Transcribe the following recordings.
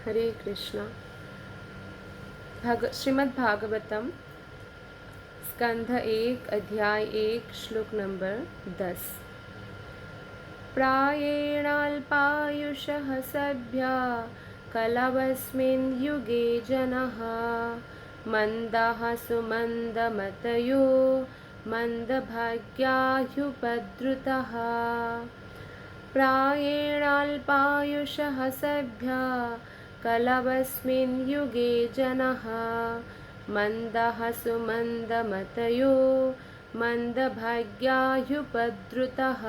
हरे कृष्णा। श्रीमद् भागवतम स्कंध 1 अध्याय 1 श्लोक नंबर 10। प्रायेणाल्पायुषः सभ्या कलवस्मिन् युगे जनः मंदाः सुमन्दमतयो मंदभाग्या ह्युपद्रुतः। प्रायेणाल्पायुषः सभ्या कलवस्मिन् युगे जनः मंदाः सुमन्दमतयो मंदभाग्या ह्युपद्रुतः।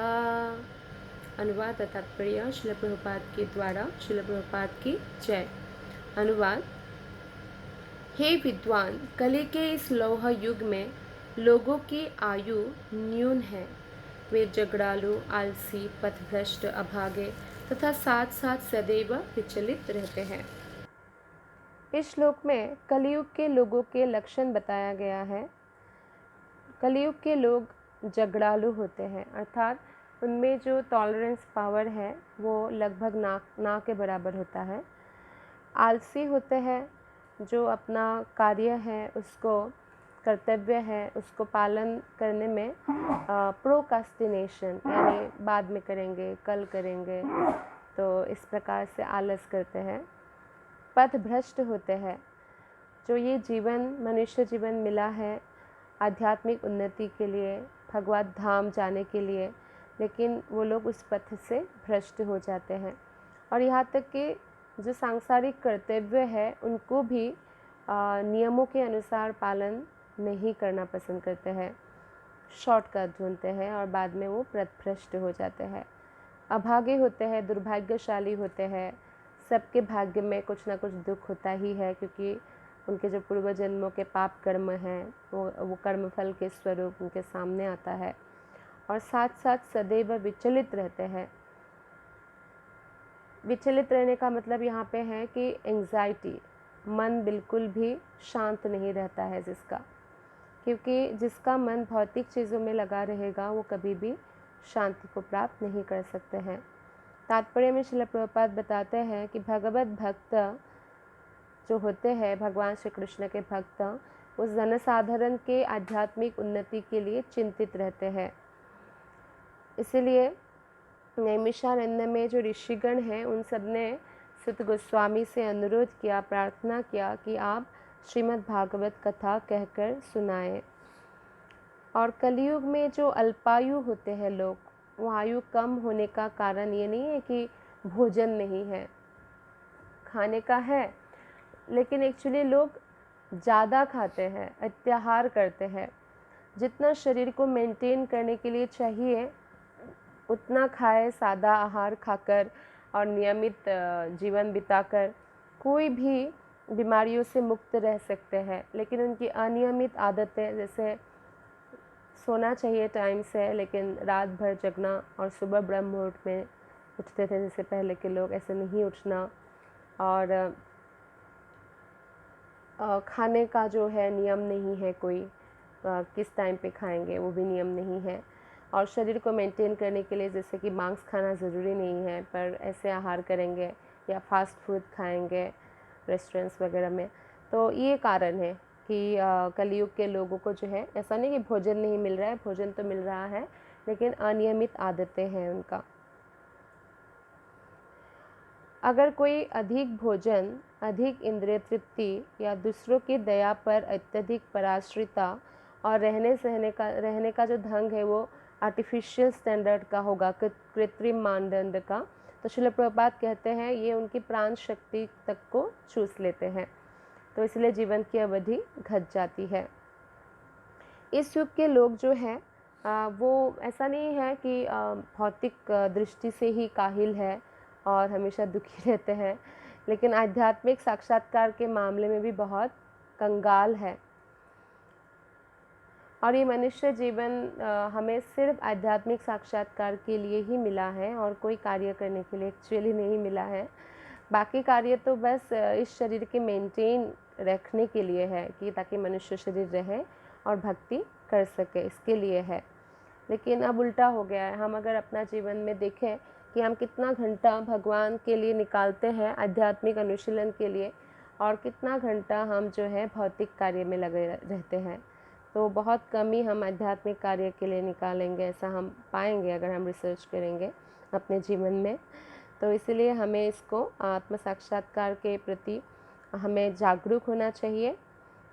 अनुवाद तथा तात्पर्य श्रील प्रभुपाद के द्वारा। श्रील प्रभुपाद की जय। अनुवाद। हे विद्वान, कली के इस लौह युग में लोगों की आयु न्यून है। वे झगड़ालू, आलसी, पथभ्रष्ट, अभागे तथा साथ साथ सदैव विचलित रहते हैं। इस श्लोक में कलियुग के लोगों के लक्षण बताया गया है। कलियुग के लोग झगड़ालू होते हैं, अर्थात उनमें जो टॉलरेंस पावर है वो लगभग ना के बराबर होता है। आलसी होते हैं, जो अपना कार्य है, उसको कर्तव्य है, उसको पालन करने में प्रोकास्टिनेशन यानी बाद में करेंगे, कल करेंगे, तो इस प्रकार से आलस करते हैं। पथभ्रष्ट होते हैं, जो ये जीवन, मनुष्य जीवन मिला है आध्यात्मिक उन्नति के लिए, भगवत धाम जाने के लिए, लेकिन वो लोग उस पथ से भ्रष्ट हो जाते हैं और यहाँ तक कि जो सांसारिक कर्तव्य है उनको भी नियमों के अनुसार पालन नहीं करना पसंद करते हैं, शॉर्टकट ढूंढते हैं और बाद में वो पथभ्रष्ट हो जाते हैं। अभागे होते हैं, दुर्भाग्यशाली होते हैं। सबके भाग्य में कुछ ना कुछ दुख होता ही है, क्योंकि उनके जो पूर्व जन्मों के पाप कर्म हैं वो कर्मफल के स्वरूप उनके सामने आता है और साथ साथ सदैव विचलित रहते हैं। विचलित रहने का मतलब यहाँ पे है कि एंग्जाइटी, मन बिल्कुल भी शांत नहीं रहता है जिसका, क्योंकि जिसका मन भौतिक चीज़ों में लगा रहेगा वो कभी भी शांति को प्राप्त नहीं कर सकते हैं। तात्पर्य में श्रील प्रभुपाद बताते हैं कि भगवत भक्त जो होते हैं, भगवान श्री कृष्ण के भक्त, उस जनसाधारण के आध्यात्मिक उन्नति के लिए चिंतित रहते हैं। इसीलिए नैमिषारण्य में जो ऋषिगण हैं उन सब ने सुत गोस्वामी से अनुरोध किया, प्रार्थना किया कि आप श्रीमद् भागवत कथा कहकर सुनाएं। और कलयुग में जो अल्पायु होते हैं लोग, वो आयु कम होने का कारण ये नहीं है कि भोजन नहीं है, खाने का है, लेकिन एक्चुअली लोग ज़्यादा खाते हैं, अत्याहार करते हैं। जितना शरीर को मेंटेन करने के लिए चाहिए उतना खाए, सादा आहार खाकर और नियमित जीवन बिताकर कोई भी बीमारियों से मुक्त रह सकते हैं। लेकिन उनकी अनियमित आदतें, जैसे सोना चाहिए टाइम से लेकिन रात भर जगना और सुबह ब्रह्म मुहूर्त में उठते थे जैसे पहले के लोग, ऐसे नहीं उठना, और खाने का जो है नियम नहीं है, कोई किस टाइम पे खाएंगे वो भी नियम नहीं है। और शरीर को मेंटेन करने के लिए जैसे कि मांस खाना ज़रूरी नहीं है, पर ऐसे आहार करेंगे या फास्ट फूड खाएंगे रेस्टोरेंट्स वगैरह में, तो ये कारण है कि कलयुग के लोगों को जो है, ऐसा नहीं कि भोजन नहीं मिल रहा है, भोजन तो मिल रहा है, लेकिन अनियमित आदतें हैं उनका। अगर कोई अधिक भोजन, अधिक इंद्रिय तृप्ति या दूसरों की दया पर अत्यधिक पराश्रिता और रहने का जो ढंग है वो आर्टिफिशियल स्टैंडर्ड का होगा, कृत्रिम मानदंड का, तो श्रील प्रभुपाद कहते हैं ये उनकी प्राण शक्ति तक को चूस लेते हैं, तो इसलिए जीवन की अवधि घट जाती है। इस युग के लोग जो हैं वो ऐसा नहीं है कि भौतिक दृष्टि से ही काहिल है और हमेशा दुखी रहते हैं, लेकिन आध्यात्मिक साक्षात्कार के मामले में भी बहुत कंगाल है। और ये मनुष्य जीवन हमें सिर्फ आध्यात्मिक साक्षात्कार के लिए ही मिला है और कोई कार्य करने के लिए एक्चुअली नहीं मिला है। बाकी कार्य तो बस इस शरीर के मेंटेन रखने के लिए है, कि ताकि मनुष्य शरीर रहे और भक्ति कर सके, इसके लिए है। लेकिन अब उल्टा हो गया है। हम अगर अपना जीवन में देखें कि हम कितना घंटा भगवान के लिए निकालते हैं आध्यात्मिक अनुशीलन के लिए, और कितना घंटा हम जो है भौतिक कार्य में लगे रहते हैं। तो बहुत कम ही हम आध्यात्मिक कार्य के लिए निकालेंगे, ऐसा हम पाएंगे अगर हम रिसर्च करेंगे अपने जीवन में। तो इसलिए हमें इसको आत्म साक्षात्कार के प्रति हमें जागरूक होना चाहिए,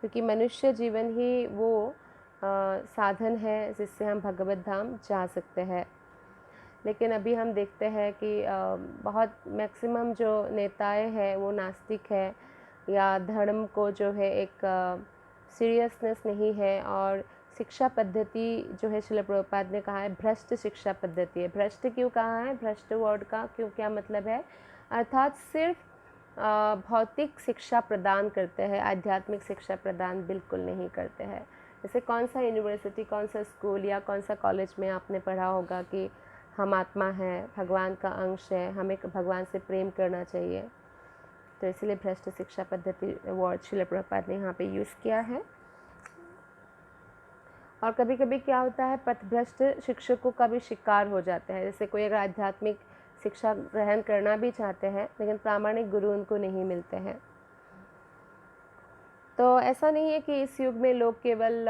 क्योंकि मनुष्य जीवन ही वो साधन है जिससे हम भगवत धाम जा सकते हैं। लेकिन अभी हम देखते हैं कि बहुत मैक्सिमम जो नेताएं हैं वो नास्तिक है, या धर्म को जो है एक सीरियसनेस नहीं है, और शिक्षा पद्धति जो है श्रील प्रभुपाद ने कहा है भ्रष्ट शिक्षा पद्धति है। भ्रष्ट क्यों कहा है? भ्रष्ट वर्ड का क्यों क्या मतलब है? अर्थात सिर्फ भौतिक शिक्षा प्रदान करते हैं, आध्यात्मिक शिक्षा प्रदान बिल्कुल नहीं करते हैं। जैसे कौन सा यूनिवर्सिटी, कौन सा स्कूल या कौन सा कॉलेज में आपने पढ़ा होगा कि हम आत्मा हैं, भगवान का अंश है, हमें भगवान से प्रेम करना चाहिए। तो इसलिए भ्रष्ट शिक्षा पद्धति वर्ड श्रील प्रभुपाद ने यहाँ पे यूज़ किया है। और कभी कभी क्या होता है, पथभ्रष्ट शिक्षकों का भी शिकार हो जाते हैं। जैसे कोई अगर आध्यात्मिक शिक्षा ग्रहण करना भी चाहते हैं लेकिन प्रामाणिक गुरु उनको नहीं मिलते हैं। तो ऐसा नहीं है कि इस युग में लोग केवल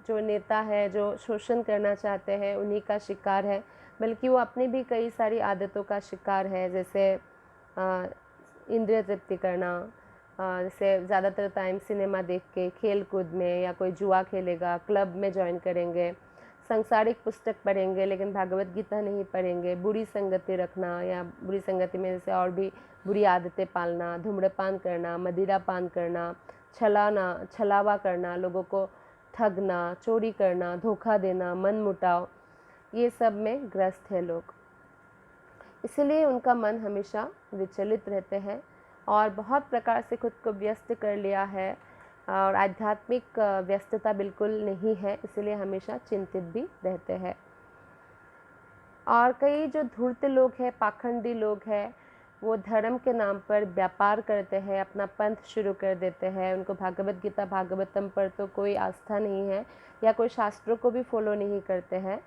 जो नेता है जो शोषण करना चाहते हैं उन्हीं का शिकार है, बल्कि वो अपनी भी कई सारी आदतों का शिकार है। जैसे इंद्रिय तृप्ति करना, जैसे ज़्यादातर टाइम सिनेमा देख के, खेल कूद में, या कोई जुआ खेलेगा, क्लब में ज्वाइन करेंगे, सांसारिक पुस्तक पढ़ेंगे लेकिन भागवत गीता नहीं पढ़ेंगे, बुरी संगति रखना, या बुरी संगति में जैसे और भी बुरी आदतें पालना, धूम्रपान करना, मदिरा पान करना, छलावा करना, लोगों को ठगना, चोरी करना, धोखा देना, मन मुटाव, ये सब में ग्रस्त है लोग। इसलिए उनका मन हमेशा विचलित रहते हैं और बहुत प्रकार से खुद को व्यस्त कर लिया है, और आध्यात्मिक व्यस्तता बिल्कुल नहीं है, इसलिए हमेशा चिंतित भी रहते हैं। और कई जो धूर्त लोग हैं, पाखंडी लोग हैं, वो धर्म के नाम पर व्यापार करते हैं, अपना पंथ शुरू कर देते हैं। उनको भागवत गीता भागवतम पर तो कोई आस्था नहीं है, या कोई शास्त्रों को भी फॉलो नहीं करते हैं,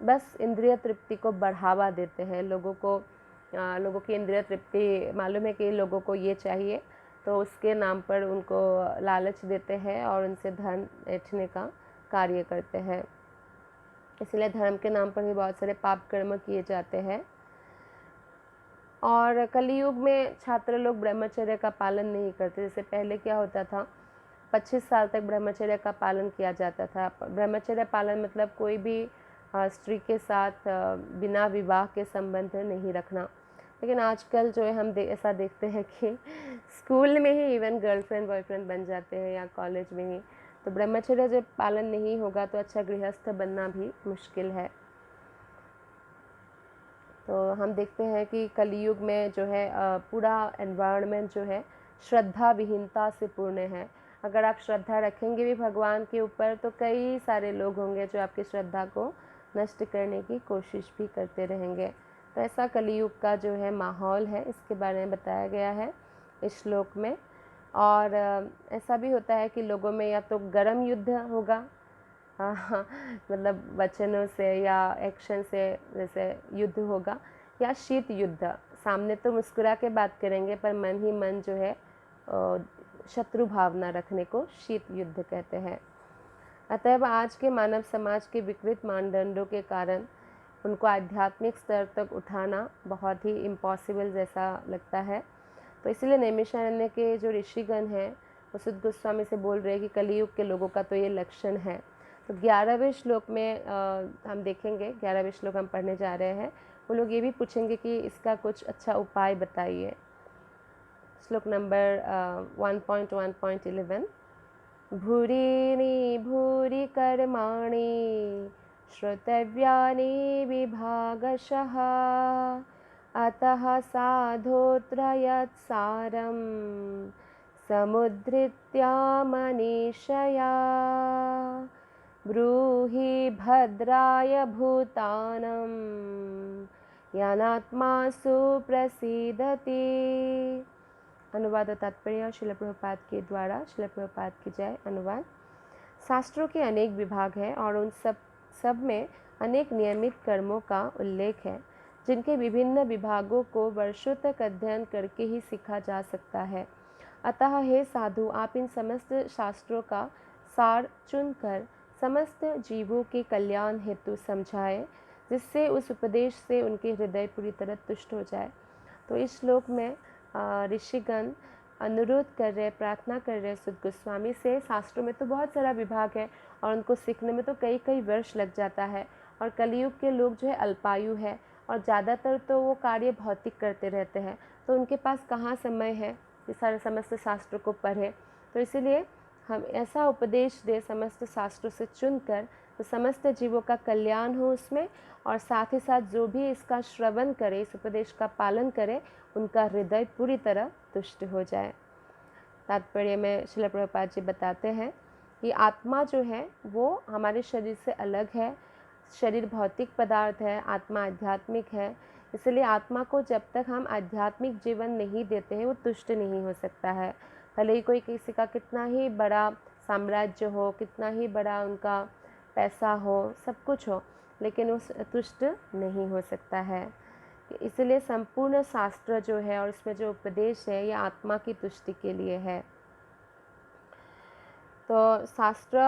बस इंद्रिय तृप्ति को बढ़ावा देते हैं। लोगों की इंद्रिय तृप्ति मालूम है कि लोगों को ये चाहिए, तो उसके नाम पर उनको लालच देते हैं और उनसे धन ऐंठने का कार्य करते हैं। इसलिए धर्म के नाम पर भी बहुत सारे पाप कर्म किए जाते हैं। और कलयुग में छात्र लोग ब्रह्मचर्य का पालन नहीं करते। जैसे पहले क्या होता था, 25 साल तक ब्रह्मचर्य का पालन किया जाता था। ब्रह्मचर्य पालन मतलब कोई भी स्त्री के साथ बिना विवाह के संबंध नहीं रखना। लेकिन आजकल जो है हम ऐसा देखते हैं कि स्कूल में ही इवन गर्लफ्रेंड बॉयफ्रेंड बन जाते हैं, या कॉलेज में ही। तो ब्रह्मचर्य जब पालन नहीं होगा तो अच्छा गृहस्थ बनना भी मुश्किल है। तो हम देखते हैं कि कलयुग में जो है पूरा एनवायरनमेंट जो है श्रद्धा विहीनता से पूर्ण है। अगर आप श्रद्धा रखेंगे भी भगवान के ऊपर तो कई सारे लोग होंगे जो आपकी श्रद्धा को नष्ट करने की कोशिश भी करते रहेंगे। तो ऐसा कलयुग का जो है माहौल है, इसके बारे में बताया गया है इस श्लोक में। और ऐसा भी होता है कि लोगों में या तो गर्म युद्ध होगा, मतलब वचनों से या एक्शन से जैसे युद्ध होगा, या शीत युद्ध। सामने तो मुस्कुरा के बात करेंगे पर मन ही मन जो है शत्रु भावना रखने को शीत युद्ध कहते हैं। अतएव आज के मानव समाज के विकृत मानदंडों के कारण उनको आध्यात्मिक स्तर तक उठाना बहुत ही इम्पॉसिबल जैसा लगता है। तो इसलिए नैमिषारण्य के जो ऋषिगण हैं वो सुद गोस्वामी से बोल रहे हैं कि कलयुग के लोगों का तो ये लक्षण है। तो 11वें श्लोक में हम देखेंगे, 11वें श्लोक हम पढ़ने जा रहे हैं। वो लोग ये भी पूछेंगे कि इसका कुछ अच्छा उपाय बताइए। श्लोक नंबर 1.1.11 भूरिणी भूरि कर्माणि श्रोतव्यानि विभागशः अतः साधोऽत्र यत्सारं समुद्धृत्य मनीषया ब्रूहि भद्राय भूतानं यनात्मासु प्रसीदति। अनुवाद और तात्पर्य श्रील प्रभुपाद के द्वारा। श्रील प्रभुपाद की जय। अनुवाद। शास्त्रों के अनेक विभाग हैं और उन सब में अनेक नियमित कर्मों का उल्लेख है। जिनके विभिन्न विभागों को वर्षों तक अध्ययन करके ही सीखा जा सकता है। अतः हे साधु, आप इन समस्त शास्त्रों का सार चुनकर समस्त जीवों के कल्याण हेतु समझाएं, जिससे उस उपदेश से उनके हृदय पूरी तरह तुष्ट हो जाए। तो इस श्लोक में ऋषिगण अनुरोध कर रहे, प्रार्थना कर रहे सुत गोस्वामी से। शास्त्रों में तो बहुत सारा विभाग है और उनको सीखने में तो कई कई वर्ष लग जाता है, और कलयुग के लोग जो है अल्पायु है और ज़्यादातर तो वो कार्य भौतिक करते रहते हैं, तो उनके पास कहाँ समय है ये सारे समस्त शास्त्रों को पढ़े। तो इसीलिए हम ऐसा उपदेश दे समस्त शास्त्रों से चुनकर, तो समस्त जीवों का कल्याण हो उसमें, और साथ ही साथ जो भी इसका श्रवण करे, इस उपदेश का पालन करे, उनका हृदय पूरी तरह तुष्ट हो जाए। तात्पर्य में श्रील प्रभुपाद जी बताते हैं कि आत्मा जो है वो हमारे शरीर से अलग है। शरीर भौतिक पदार्थ है, आत्मा आध्यात्मिक है। इसलिए आत्मा को जब तक हम आध्यात्मिक जीवन नहीं देते हैं वो तुष्ट नहीं हो सकता है। भले ही कोई किसी का कितना ही बड़ा साम्राज्य हो, कितना ही बड़ा उनका पैसा हो, सब कुछ हो, लेकिन उस तुष्ट नहीं हो सकता है। इसलिए संपूर्ण शास्त्र जो है और इसमें जो उपदेश है ये आत्मा की तुष्टि के लिए है। तो शास्त्र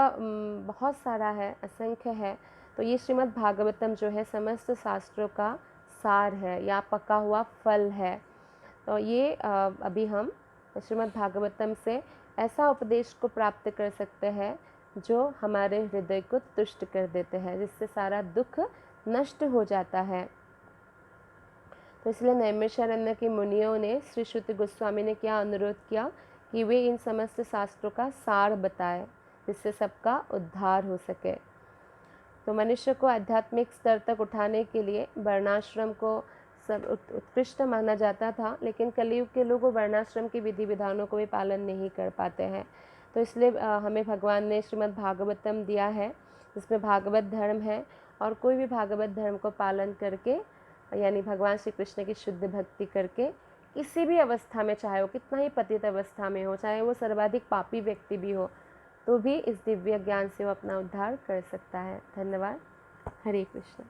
बहुत सारा है, असंख्य है। तो ये श्रीमद् भागवतम जो है समस्त शास्त्रों का सार है या पका हुआ फल है। तो ये अभी हम श्रीमद् भागवतम से ऐसा उपदेश को प्राप्त कर सकते हैं जो हमारे हृदय को तुष्ट कर देते हैं, जिससे सारा दुख नष्ट हो जाता है। तो इसलिए नैमिषारण्य के मुनियों ने श्री श्रुति गोस्वामी ने क्या अनुरोध किया कि वे इन समस्त शास्त्रों का सार बताएं, जिससे सबका उद्धार हो सके। तो मनुष्य को आध्यात्मिक स्तर तक उठाने के लिए वर्णाश्रम को सब उत्कृष्ट माना जाता था, लेकिन कलयुग के लोग वर्णाश्रम की विधि विधानों को भी पालन नहीं कर पाते हैं। तो इसलिए हमें भगवान ने श्रीमद् भागवतम दिया है, जिसमें भागवत धर्म है, और कोई भी भागवत धर्म को पालन करके, यानी भगवान श्री कृष्ण की शुद्ध भक्ति करके, किसी भी अवस्था में, चाहे वो कितना ही पतित अवस्था में हो, चाहे वो सर्वाधिक पापी व्यक्ति भी हो, तो भी इस दिव्य ज्ञान से वो अपना उद्धार कर सकता है। धन्यवाद। हरे कृष्ण।